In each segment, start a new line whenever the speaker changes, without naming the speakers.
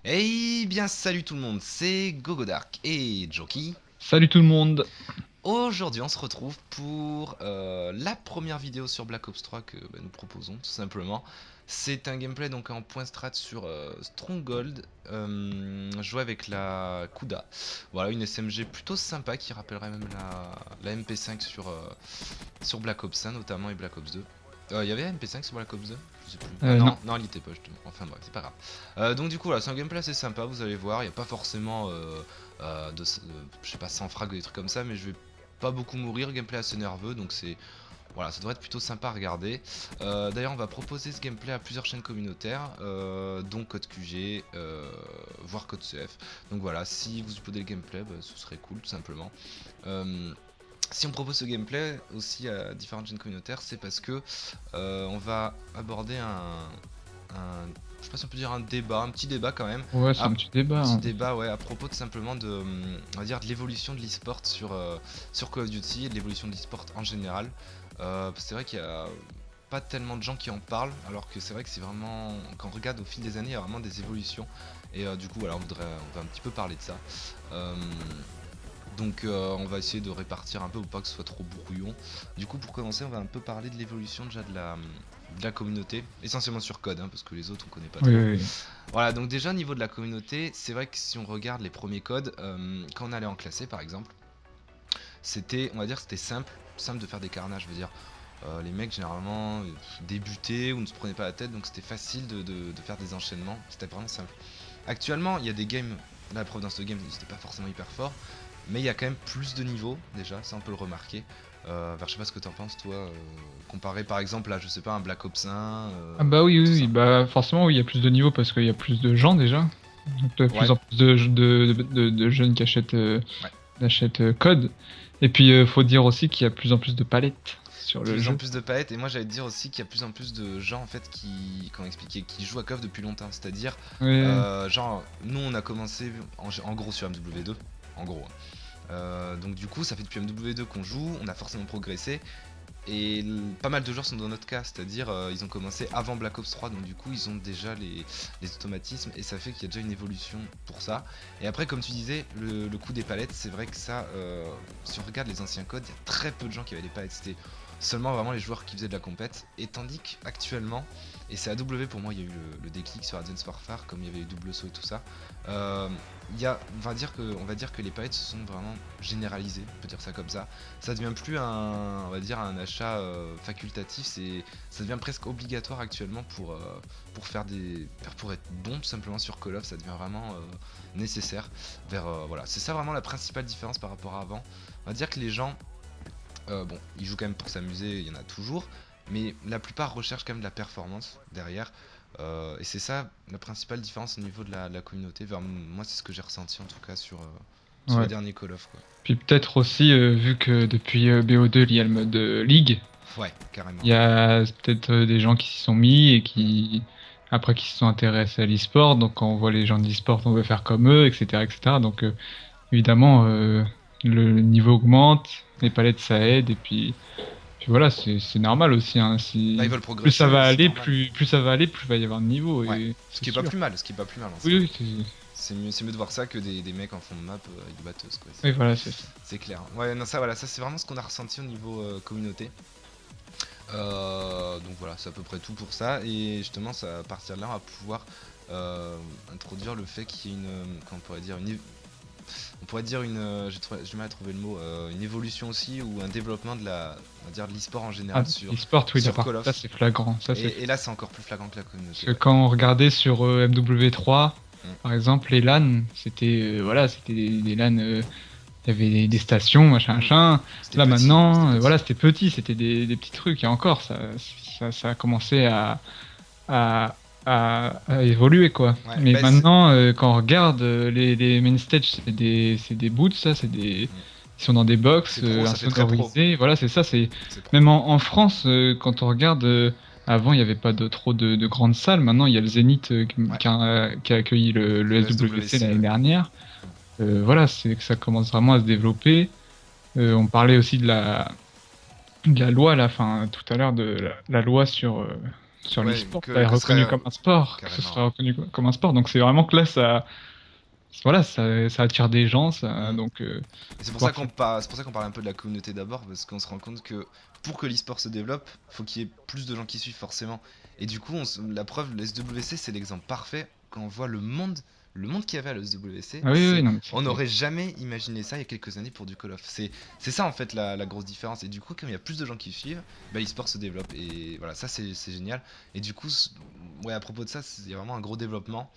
Eh bien, salut tout le monde, c'est Gogodark et Joki.
Salut tout le monde.
Aujourd'hui, on se retrouve pour la première vidéo sur Black Ops 3 que nous proposons, tout simplement. C'est un gameplay donc en point strat sur Stronghold, joué avec la Kuda. Voilà, une SMG plutôt sympa qui rappellerait même la MP5 sur Black Ops 1 notamment et Black Ops 2. Il y avait MP5 sur Black Ops 2? Je sais plus. Ah
Non.
non, non, il y était pas justement. Enfin bref, c'est pas grave. Donc du coup, là, c'est un gameplay assez sympa, vous allez voir. Il n'y a pas forcément je sais pas, 100 frags ou des trucs comme ça, mais je vais pas beaucoup mourir. Gameplay assez nerveux, donc c'est voilà, ça devrait être plutôt sympa à regarder. D'ailleurs, on va proposer ce gameplay à plusieurs chaînes communautaires, dont Code QG, voire Code CF. Donc voilà, si vous uploadez le gameplay, ce serait cool tout simplement. Euh, Si on propose ce gameplay aussi à différentes chaînes communautaires, c'est parce que on va aborder je sais pas si on peut dire un débat, un petit débat quand même,
Ouais, c'est
un
un petit débat, hein.
ouais, à propos tout simplement de, on va dire, de l'évolution de l'e-sport sur Call of Duty et de l'évolution de l'e-sport en général. C'est vrai qu'il y a pas tellement de gens qui en parlent, alors que c'est vrai que c'est vraiment, quand on regarde au fil des années, il y a vraiment des évolutions. Et du coup, voilà, on va un petit peu parler de ça. Euh, donc on va essayer de répartir un peu pour pas que ce soit trop brouillon. Du coup pour commencer on va un peu parler de l'évolution déjà de la communauté, essentiellement sur code parce que les autres on connaît pas
Oui,
trop.
oui, oui.
Voilà, donc déjà au niveau de la communauté, c'est vrai que si on regarde les premiers codes, quand on allait en classé par exemple, c'était, on va dire que c'était simple de faire des carnages, je veux dire. Les mecs généralement débutaient ou ne se prenaient pas la tête, donc c'était facile de faire des enchaînements, c'était vraiment simple. Actuellement il y a des games, là la preuve dans ce game c'était pas forcément hyper fort, mais il y a quand même plus de niveaux déjà, ça on peut le remarquer. Je sais pas ce que t'en penses toi, comparé par exemple à je sais pas un Black Ops 1,
Ah bah oui, oui,
tout
oui,
ça.
bah forcément, oui, il y a plus de niveaux parce qu'il y a plus de gens déjà. Donc de plus
Ouais,
en plus de jeunes qui
ouais.
achètent code. Et puis, faut dire aussi qu'il y a plus en plus de palettes sur le
Plus en
jeu.
plus de palettes, et moi j'allais te dire aussi qu'il y a plus en plus de gens en fait qui, comment expliquer, qui jouent à KOF depuis longtemps. C'est-à-dire,
Ouais.
genre, nous on a commencé en gros sur MW2, en gros. Donc du coup ça fait depuis MW2 qu'on joue, on a forcément progressé. Et pas mal de joueurs sont dans notre cas, c'est-à-dire ils ont commencé avant Black Ops 3, donc du coup ils ont déjà les automatismes et ça fait qu'il y a déjà une évolution pour ça. Et après comme tu disais, le coup des palettes, c'est vrai que ça, si on regarde les anciens codes, il y a très peu de gens qui avaient les palettes, c'était seulement vraiment les joueurs qui faisaient de la compète. Et tandis qu'actuellement, et c'est AW pour moi, il y a eu le déclic sur Advanced Warfare, comme il y avait eu double saut et tout ça, euh, on va dire que les palettes se sont vraiment généralisées, on peut dire ça comme ça. Ça devient plus on va dire un achat facultatif, ça devient presque obligatoire actuellement pour être bon tout simplement sur Call of, ça devient vraiment nécessaire. Voilà, c'est ça vraiment la principale différence par rapport à avant. On va dire que les gens, bon, ils jouent quand même pour s'amuser, il y en a toujours, mais la plupart recherchent quand même de la performance derrière. Et c'est ça la principale différence au niveau de la communauté. Moi, c'est ce que j'ai ressenti en tout cas sur les
Ouais.
derniers Call of, quoi.
Puis peut-être aussi, vu que depuis BO2, il y a le mode League,
Ouais, carrément.
il y a peut-être des gens qui s'y sont mis et
Mm.
après, qui se sont intéressés à l'e-sport. Donc, quand on voit les gens de l'e-sport, on veut faire comme eux, etc., etc. Donc, évidemment, le niveau augmente, les palettes ça aide, et puis voilà, c'est normal aussi, hein.
Bah, ils
Si
veulent
plus ça
progresser,
va
oui, c'est
aller,
normal.
plus ça va aller, plus il va y avoir de niveau,
Ouais,
et
ce
c'est
qui est pas
sûr.
plus mal, ce qui est pas plus mal en
Oui,
soi.
oui,
C'est mieux de voir ça que des mecs en fond de map avec des batteuses, quoi.
oui,
C'est
voilà, c'est ça.
c'est clair. Ouais, non, ça, voilà, ça c'est vraiment ce qu'on a ressenti au niveau communauté. Donc voilà, c'est à peu près tout pour ça. Et justement, ça, à partir de là, on va pouvoir introduire le fait qu'il y ait comment on pourrait dire, on pourrait dire j'ai du mal à trouver le mot, une évolution aussi ou un développement on va dire de l'e-sport en
Ah,
général
l'e-sport, oui, là,
sur
par
Call
contre, ça
of.
c'est flagrant.
Et là, c'est encore plus flagrant que la
Parce
communauté,
que
ouais.
quand on regardait sur MW3,
Mm.
par exemple, les LAN, c'était voilà, c'était des LAN, il y avait des stations, machin,
Mm.
machin.
C'était
Là
petit, c'était
maintenant,
petit.
voilà, c'était petit, c'était des petits trucs. Et encore, ça a commencé à, à évoluer, quoi.
Ouais,
Mais
bah
maintenant, quand on regarde les main stage, c'est des boots, ça, ils sont dans des box
c'est pro, ça fait très pro.
insonorisés. Voilà, c'est ça. C'est
C'est pro.
même en France, quand on regarde. Avant, il n'y avait pas trop de grandes salles. Maintenant, il y a le Zénith
Ouais,
qui a accueilli le
le
SWC
SWC,
l'année
ouais.
dernière. Voilà, c'est que ça commence vraiment à se développer. On parlait aussi de la loi, là, enfin, tout à l'heure, de la loi sur
Ouais,
l'e-sport,
que,
ça est
que ce serait
reconnu comme un sport, que ce
carrément.
sera reconnu comme un sport. Donc c'est vraiment que là, voilà, ça attire des gens,
Mm.
donc
Et c'est pour ça
voir
qu'on c'est pour ça qu'on parle un peu de la communauté d'abord, parce qu'on se rend compte que pour que l'e-sport se développe, faut qu'il y ait plus de gens qui suivent forcément. Et du coup, la preuve, le SWC, c'est l'exemple parfait quand on voit le monde qu'il y avait à la SWC.
Ah oui, oui,
C'est,
non, mais
on
c'était.
n'aurait jamais imaginé ça il y a quelques années pour du Call of. C'est ça en fait la grosse différence. Et du coup, comme il y a plus de gens qui suivent, bah, l'e-sport se développe. Et voilà, ça c'est génial. Et du coup, ouais, à propos de ça, il y a vraiment un gros développement.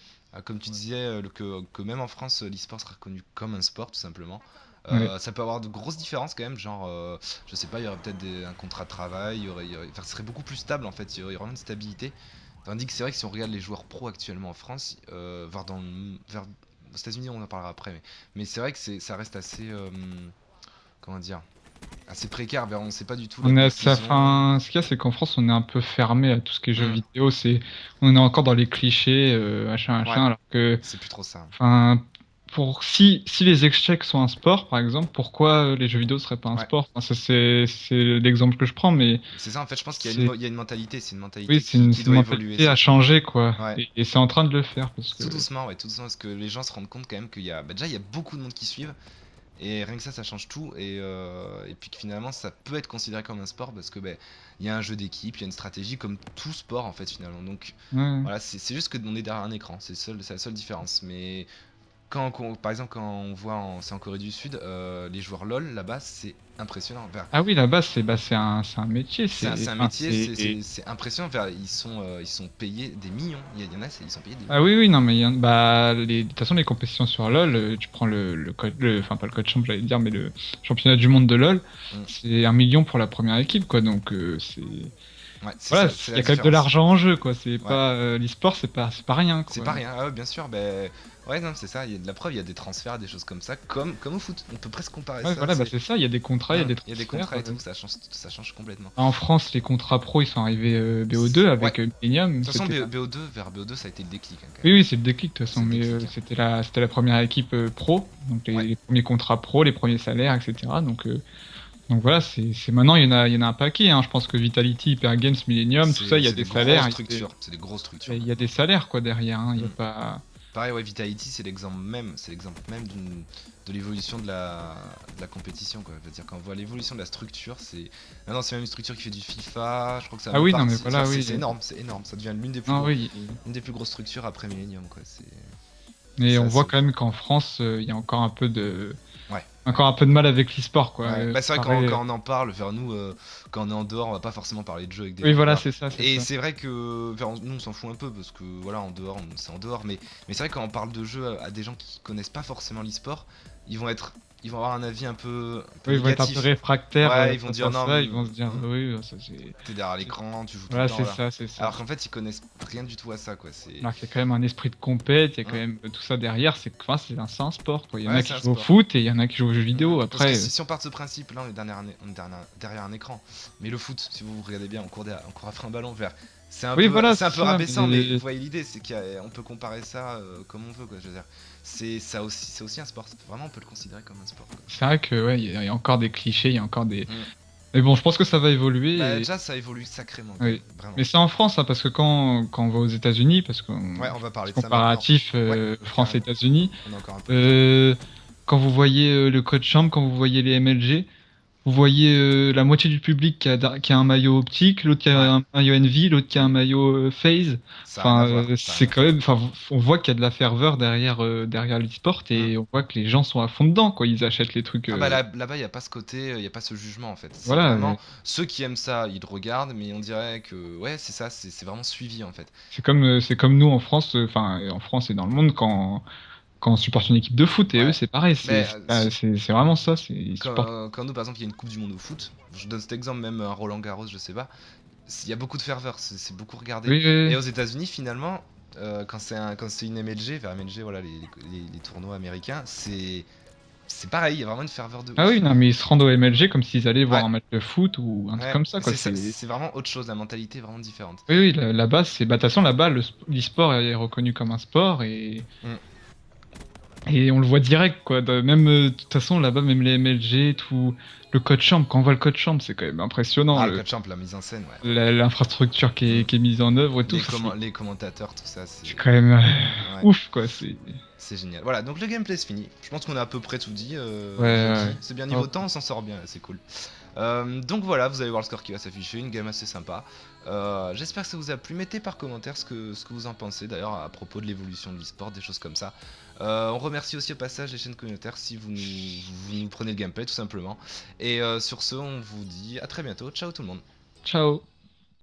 Comme tu disais, que même en France, l'e-sport sera reconnu comme un sport tout simplement.
Ouais.
Ça peut avoir de grosses différences quand même, genre, je sais pas, il y aurait peut-être un contrat de travail, enfin, ce serait beaucoup plus stable en fait, il y aurait vraiment une stabilité. Tandis que c'est vrai que si on regarde les joueurs pro actuellement en France, voire aux États-Unis, on en parlera après, mais c'est vrai que ça reste assez, comment dire, assez précaire, on sait pas du tout
On est à
l'avenir
sa
qu'ils ont.
fin. Ce qu'il y a, c'est qu'en France, on est un peu fermé à tout ce qui est jeux
Hmm,
vidéo. On est encore dans les clichés, machin,
ouais,
machin, alors que,
c'est plus trop ça.
enfin, si les échecs sont un sport, par exemple, pourquoi les jeux vidéo seraient pas un
Ouais,
sport? Enfin, ça, c'est l'exemple que je prends, mais
c'est ça en fait, je pense qu'il y a
c'est,
il y a une mentalité, c'est une
oui,
mentalité
c'est une,
qui
c'est une
doit évoluer,
mentalité à
c'est ça.
changer, quoi.
Ouais.
Et c'est en train de le faire, parce que,
Tout doucement, ouais, tout doucement, parce que les gens se rendent compte quand même qu'il y a, bah, déjà, il y a beaucoup de monde qui suivent, et rien que ça change tout, et puis que finalement, ça peut être considéré comme un sport, parce que, bah, il y a un jeu d'équipe, il y a une stratégie, comme tout sport, en fait, finalement. Donc,
ouais.
voilà, c'est juste que on est derrière un écran, c'est la seule différence. Mais par exemple, quand on voit, c'est en Corée du Sud, les joueurs LoL, là-bas, c'est impressionnant. Enfin,
Ah oui, là-bas, c'est un métier,
c'est un
enfin,
métier, c'est impressionnant. Enfin, ils sont payés des millions, il y en a, ils sont payés des
Ah
millions.
oui, oui, non, mais bah, de toute façon, les compétitions sur LoL, tu prends enfin, pas le code champ, j'allais dire, mais le championnat du monde de LoL,
Mm.
c'est 1 million pour la première équipe, quoi. Donc,
Ouais, c'est
voilà,
ça, c'est
il
la
y a quand même de
différence.
l'argent en jeu, quoi. C'est
Ouais.
pas, l'e-sport, c'est pas rien,
C'est
quoi.
pas rien, ah ouais, bien sûr, ben ouais, non, c'est ça, il y a de la preuve, il y a des transferts, des choses comme ça, comme au foot. On peut presque comparer
Ouais,
ça,
voilà, bah,
c'est.
c'est ça, il y a des contrats, il y a des
Il y a des
transferts.
contrats et tout, ça change complètement.
En France, les contrats pro, ils sont arrivés BO2
Ouais,
avec
de
Millennium.
toute façon,
C'était
BO2, vers BO2, ça a été le déclic, hein, quand
Oui,
même.
oui, c'est le déclic de toute façon,
C'est le
mais
déclic, hein.
c'était la première équipe pro, donc
Ouais,
les premiers contrats pro, les premiers salaires, etc. Donc voilà, c'est maintenant il y en a un paquet. Hein. Je pense que Vitality, Hyper Games, Millennium, tout ça, il y a
c'est
des
des grosses
salaires,
structures, c'est des grosses structures
il y a
maintenant.
des salaires quoi derrière. Hein. Il y a
Hmm.
pas.
Pareil, ouais, Vitality, c'est l'exemple même de l'évolution de la compétition, quoi. C'est-à-dire quand on voit l'évolution de la structure, maintenant c'est même une structure qui fait du FIFA, je crois que ça a
Ah
même
oui, non mais
parti, enfin,
voilà, oui.
c'est énorme, ça devient
Non, oui.
une des plus grosses structures après Millennium, quoi.
Mais
C'est
on voit
assez
quand
ouf.
même qu'en France, il y a
Ouais, ouais.
encore un peu de mal avec l'e-sport quoi.
Ouais, bah c'est vrai
Pareil,
quand on en parle, vers nous, quand on est en dehors, on va pas forcément parler de jeux avec des
Oui, voilà,
youtubeurs.
c'est ça, c'est
Et
ça.
c'est vrai que nous on s'en fout un peu parce que voilà, en dehors, c'est en dehors. Mais c'est vrai que quand on parle de jeux à des gens qui connaissent pas forcément l'e-sport, ils vont avoir un avis un peu
Oui, ils vont être un peu
négatif.
réfractaires
Ouais, ils vont
face
dire
à
non,
ça. Ils vont se dire, oui, ça c'est.
t'es derrière l'écran, tu joues tout le
Voilà,
temps,
c'est
voilà.
ça, c'est ça.
Alors qu'en fait, ils connaissent rien du tout à ça, quoi.
Alors qu'il y a quand même un esprit de compète, il y a quand
Hum.
même tout ça derrière, enfin, c'est un sport, quoi. Il y en
Ouais,
a
c'est
qui
un
jouent au
sport.
foot et il y en a qui jouent aux jeux vidéo.
Parce que
Après,
si on part de ce principe, là, on est derrière un écran. Mais le foot, si vous regardez bien, on court après un ballon vert.
oui, voilà,
C'est un
c'est
peu
ça.
rabaissant, mais vous voyez l'idée, c'est qu'on peut comparer ça comme on veut, quoi. Je veux dire, c'est aussi un sport. Vraiment, on peut le considérer comme un sport, quoi.
C'est vrai que ouais, il y a encore des clichés, il y a encore des.
Mm.
Mais bon, je pense que ça va évoluer.
Bah, déjà, ça évolue sacrément, quand même,
Oui.
vraiment.
Mais c'est en France, hein, parce que quand on va aux États-Unis, parce qu'on
Ouais, on va parler
petit
de ça maintenant.
comparatif
Ouais, carrément.
France-États-Unis,
On a encore un peu de temps.
euh, quand vous voyez le code champ, quand vous voyez les MLG, vous voyez la moitié du public qui a un maillot optique, l'autre qui
Ouais,
a un maillot Envy, l'autre qui a un
mm.
maillot FaZe.
Ça a rien à
Enfin,
voir, ça a
c'est
rien à
quand
voir.
même, enfin, on voit qu'il y a de la ferveur derrière l'e-sport
Mm.
et on voit que les gens sont à fond dedans, quoi. Ils achètent les trucs.
Ah bah là-bas, il n'y a pas ce côté, il n'y a pas ce jugement en fait. C'est
Voilà,
vraiment ceux qui aiment ça, ils le regardent, mais on dirait que ouais, c'est ça, c'est vraiment suivi en fait.
c'est comme nous en France, enfin, en France et dans le monde quand on supporte une équipe de foot et eux
Ouais.
c'est pareil,
Mais
c'est vraiment ça, ils supportent.
quand nous par exemple, il y a une Coupe du Monde au foot, je donne cet exemple, même un Roland Garros, je sais pas, il y a beaucoup de ferveur, c'est beaucoup regardé.
Oui, oui,
Et
oui.
aux États-Unis finalement, quand c'est une MLG, vers MLG, voilà, les tournois américains, c'est pareil, il y a vraiment une ferveur de
Ah oui,
ouf.
non, mais ils se rendent au MLG comme s'ils allaient voir
Ouais,
un match de foot ou un truc
ouais,
comme ça, quoi.
c'est ça, c'est vraiment autre chose, la mentalité est vraiment différente.
Oui, oui, là-bas, bah, de toute façon, là-bas, l'e-sport est reconnu comme un sport et,
Mm.
Et on le voit direct, quoi. Même, de toute façon, là-bas, même les MLG, tout. Le code champ, quand on voit le code champ, c'est quand même impressionnant.
Ah, le catch la mise en scène, ouais.
L'infrastructure
Mm.
qui est mise en œuvre et tout.
Les commentateurs, tout ça,
C'est quand même
ouais,
ouf, quoi.
c'est génial. Voilà, donc le gameplay c'est fini. Je pense qu'on a à peu près tout dit.
Ouais, ouais.
C'est bien niveau
Oh.
temps, on s'en sort bien, c'est cool. Donc voilà, vous allez voir le score qui va s'afficher, une game assez sympa. J'espère que ça vous a plu. Mettez par commentaire ce que vous en pensez d'ailleurs à propos de l'évolution de l'e-sport, des choses comme ça. On remercie aussi au passage les chaînes communautaires si vous nous prenez le gameplay tout simplement. Et sur ce, on vous dit à très bientôt. Ciao tout le monde.
Ciao.